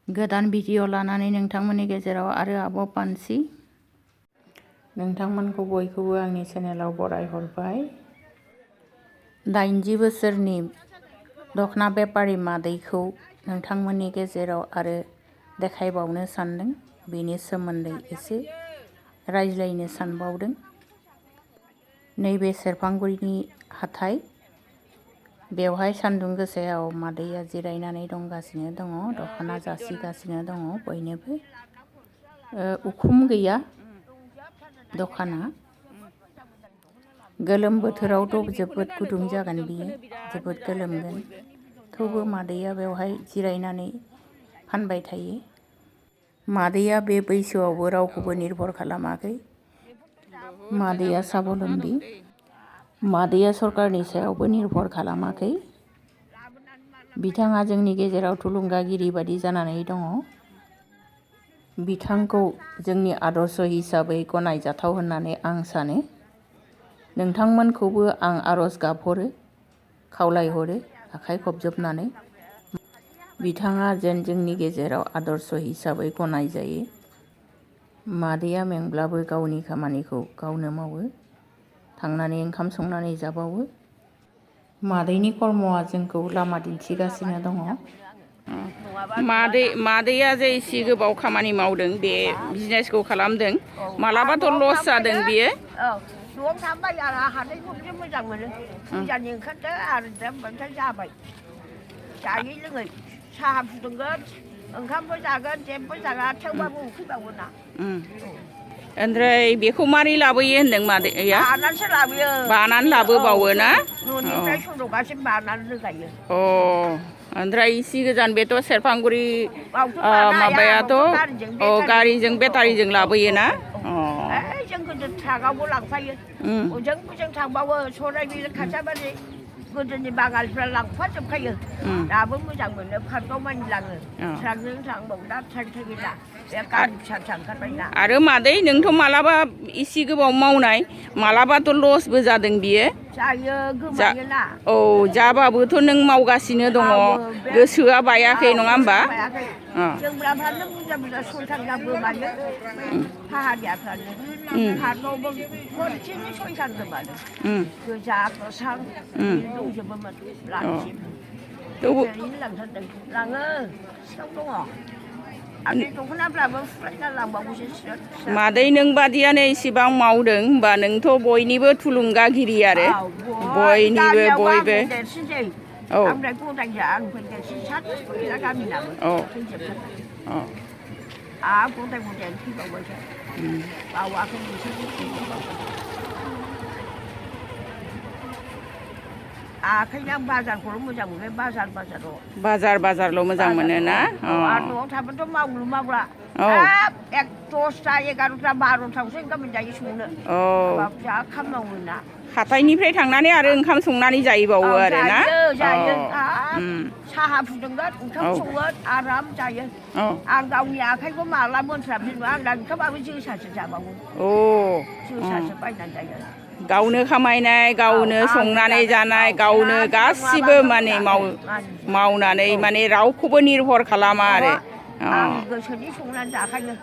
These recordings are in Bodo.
गोदान भिडिअ लानानै नोंथांमोननि गेजेराव आरो आब' पानसि नोंथांमोनखौ बयखौबो आंनि चेनेलाव बरायहरबाय। 80 बोसोरनि दखना बेपारि मादैखौ नोंथांमोननि गेजेराव आरो देखायबावनो सानदों। बेनि सोमोन्दै एसे रायज्लायनो सानबावदों। नैबे सेरफांगुरिनि हाथाय, बेवहाय सान्दुं गोसायाव मादैया जिरायनानै दंगासिनो दङ, दख'ना जासिगासिनो दङ बयनोबो। उखुम गैया दखाना। गोलोम बोथोरावथ' जोबोद गुदुं जागोन बियो, जोबोद गोलोमगोन। थेवबो मादैया बेवहाय जिरायनानै फानबाय थायो। मादैया बे बैसोआवबो रावखौबो निर्भर खालामाखै। मादैया साबलम्बी। मादैया सरकारनि सायावबो निर्भर खालामाखै। बिथाङा जोंनि गेजेराव थुलुंगागिरि बादि जानानै दङ। बिथांखौ जोंनि आदर्श हिसाबै गनायजाथाव होननानै आं सानो। नोंथांमोनखौबो आं आरज गाबहरो, खावलायहरो आखाइ खबजोबनानै। बिथाङा जेन जोंनि गेजेराव आदर्श हिसाबै गनायजायो। मादैया मेंब्लाबो गावनि खामानिखौ गावनो मावो, थांनानै ओंखाम संनानै जाबावो। मादैनि कर्मआ जोंखौ लामा दिन्थिगासिनो दङ। मादैया जे एसे गोबाव खामानि मावदों, बे बिजनेसखौ खालामदों, मालाबाथ' लस जादों बियो? न'आव थाबाय आरो हाथायखौ मोजां मोनो। फुजानि ओंखारदो आरो दा ओमफ्राय जाबाय। जायै लोङै साहा फुदुंगोन, ओंखामबो जागोन, जेबो जागा थेवबाबो उखैबावो ना। ओमफ्राय बेखौ मारै लाबोयो होनदों मादैया? बानानैसो लाबोयो। बानानै लाबोबावो ना? न'निफ्राय सर'गासिम बानानै रोगायो। ओमफ्राय इसे गोजान बेथ' सेरफांगुरि माबायाथ' गारिजों बेटारिजों लाबोयोना? जों गोदो ट्राकआवबो लांफायो। ओजों थांबावो सराइबिल खासाबारि गोदोनि बाङालिफ्रा लांफाजोबखायो। दाबो मोजां मोनो, पार्कआव मानि लाङो। ट्राकजों थांबावो, दा ट्राक गैला, बे गारि फिसा फिसा ओंखारबायना। आरो मादै नोंथ' मालाबा इसे गोबाव मावनाय, मालाबाथ' लसबो जादों बियो? जायो, गोमायोना। जाबाबोथ' नों मावगासिनो दङ, गोसोआ बायाखै नङा होमबा? जोमग्राफ्रानो बुरजा बुरजा सयखान गोमायो, फाहारियाफ्रानो। पार्कआवबो खनसेनो 6 खान गोमादों। गोजा गोथां दंजोबोमोन लांसिम। बेफारिनो लांथारदों। लाङो, सिखाव दङ। आरो दख'नाफ्राबो फुरायना लांबावोसो सिगां। मादै नों बादियानो इसेबां मावदों, होमबा नोंथ' बयनिबो थुलुंगागिरि आरो। बयनिबो बयबो। ओमफ्राय गदायजा आंनिफ्राय देरसिन सासेबो गैला गामिनाबो। थैजोबथारबाय। आरो गदायानो थैबावबायसो। बावाखै बिसोरबो थैजोबबावबाय। आखायनो आं बाजारखौल' मोजां मोनो, बाजारल' मोजां मोनो ना? आरो न'आव थाबाथ' मावलु मावला। 10टा 11टा 12टायावसो ओंखाम मोनजायो संनो। जा खामानि ना। हाथायनिफ्राय थांनानै आरो ओंखाम संनानै जाहैबावो आरो ना? जायो। साहा फुदुंगोन, ओंखाम संगोन, आराम जायो। आं गावनि आखाइखौ माला मोनस्लाबनाय नङा, आंना ओंखामाबो जोसासो जाबावो। जोसासो बायनानै जायो। गावनो खामायनाय, गावनो संनानै जानाय, गावनो गासिबो माने मावनानै माने रावखौबो निर्भर खालामा आरो। आं गोसोनि संनानै जाखायो।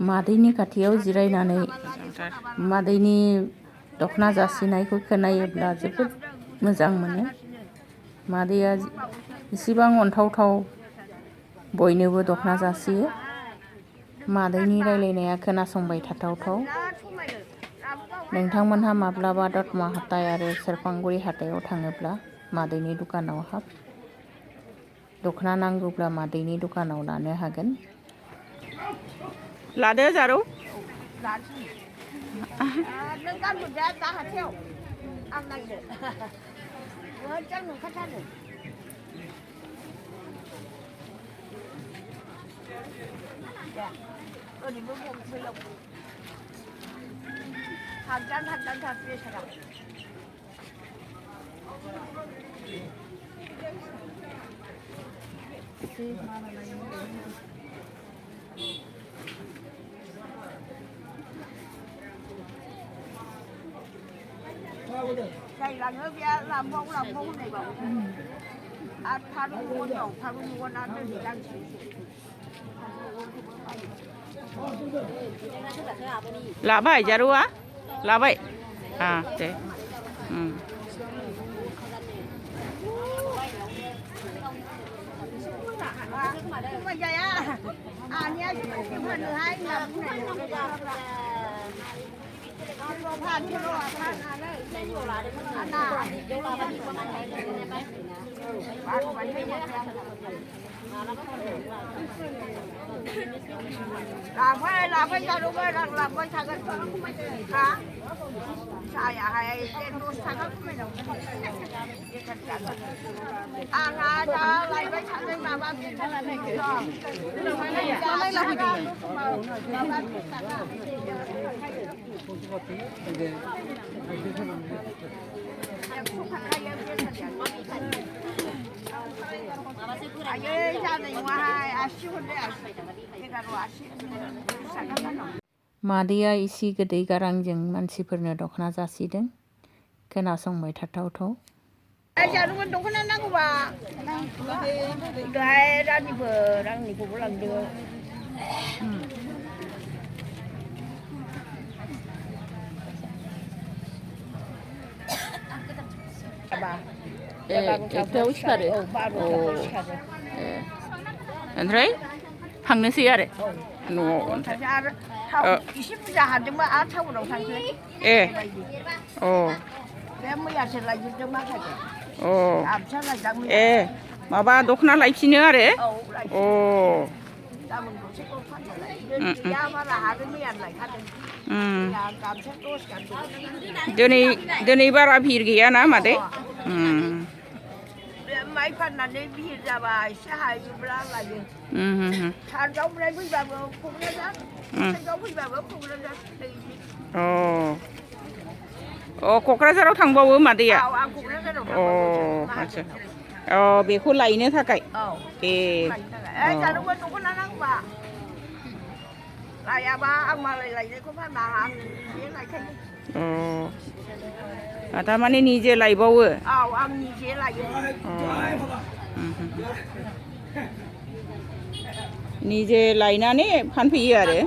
मादैनि खाथियाव जिरायनानै मादैनि दख'ना जासिनायखौ खोनायोब्ला जोबोद मोजां मोनो। मादैया इसिबां अनथावथाव बयनोबो दख'ना जासियो। मादैनि रायलायनाया खोनासंबाय थाथावथाव। नोंथांमोनहा माब्लाबा दतमा हाथाय आरो सेरफांगुरि हाथायाव थाङोब्ला मादैनि दखानाव हाब। दख'ना नांगौब्ला मादैनि दखानाव लानो हागोन। लादो जारौ। नों गानहरदो दा हाथायाव, आं नायनो। मोजां नुखाथारो। ओरैबो बैयाव हाबदान बेसारा। Chạy là ngớ bia làm mông này bảo ăn pha luôn con nhỏ pha luôn con ăn thì đang lạ vậy giờ đúng á lạ vậy à thế mà vậy à nhá cái phần hai là phan cho nó phan à đấy anh à làm phải cho đúng rồi làm phải thằng hả sai à hay tên luôn thằng nó không đâu à ngà cho lại phải thằng này mà bạn biết là này cái đó đây là gì मादैया इसे गोदै गारांजों मानसिफोरनो दख'ना जासिदों खोनासंबाय थाथावथाव जादोंमोन दख'ना नांगौबा दाहाय रांनिखौबो लांदो एकथायाव सिखारो ओमफ्राय थांनोसै आरो न'आव एसे बुरजा हादोंबा आरो टाउनाव थांसै ए अ बे मैयासो लायजोबदों माखासे गामसा लायदां ए माबा दख'ना लायफिनो आरो अ गाबोन गंसेखौ फानजालाय गैया बारा हादों मैयानो लायखादों गामसा 10 गान दं दिनै बारा भिर गैयाना मादै माइ फाननानै भिर जाबा एसे हायोब्ला लायो सारगावनिफ्राय फैबाबो क'क्राझार सारगाव फैबाबो क'क्राझार अ क'क्राझाराव थांबावो मादैया आं क'क्राझाराव अ आच्छा अ बेखौ लायनो थाखाय ए जादोंमोन दख'ना नांगौबा लायाबा आं मालाय लायनायखौ फाना आं बे लायखायो थारमाने निजे लायबावो आं निजे लायो निजे लायनानै फानफैयो आरो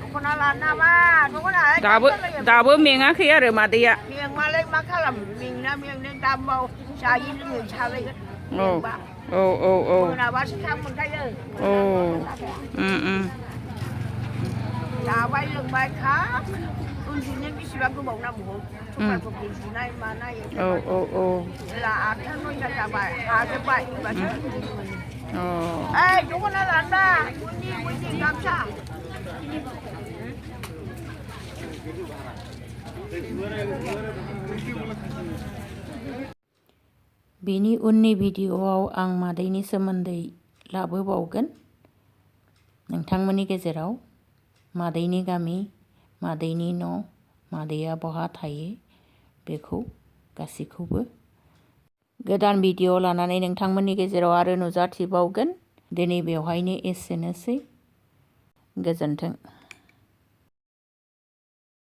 दख'ना लानामा दख'ना दाबो मेङाखै आरो मादैया मेंबालाय मा खालाम मेंना मेंनो दामाव जायै लोङै सालायगोन मेंबा मोनाबासो थाब मोनखायो जाबाय लोंबाय खाब उन्दुनो बेसेबां गोबाव नांगौ थफ्ला सुनाय मानाय जेला 8टा 9टा जाबाय हाजोब्बाय होनबासो उन्दुनो मोनो दख'ना लानोबा उननि गामसा बेनि उननि भिडिअआव आं मादैनि सोमोन्दै लाबोबावगोन नोंथांमोननि गेजेराव मादैनि गामि मादैनि न' मादैया बहा थायो बेखौ गासैखौबो गोदान भिडिअ लानानै नोंथांमोननि गेजेराव आरो नुजाथिबावगोन दिनै बेवहायनो एसेनोसै गोजोन्थों।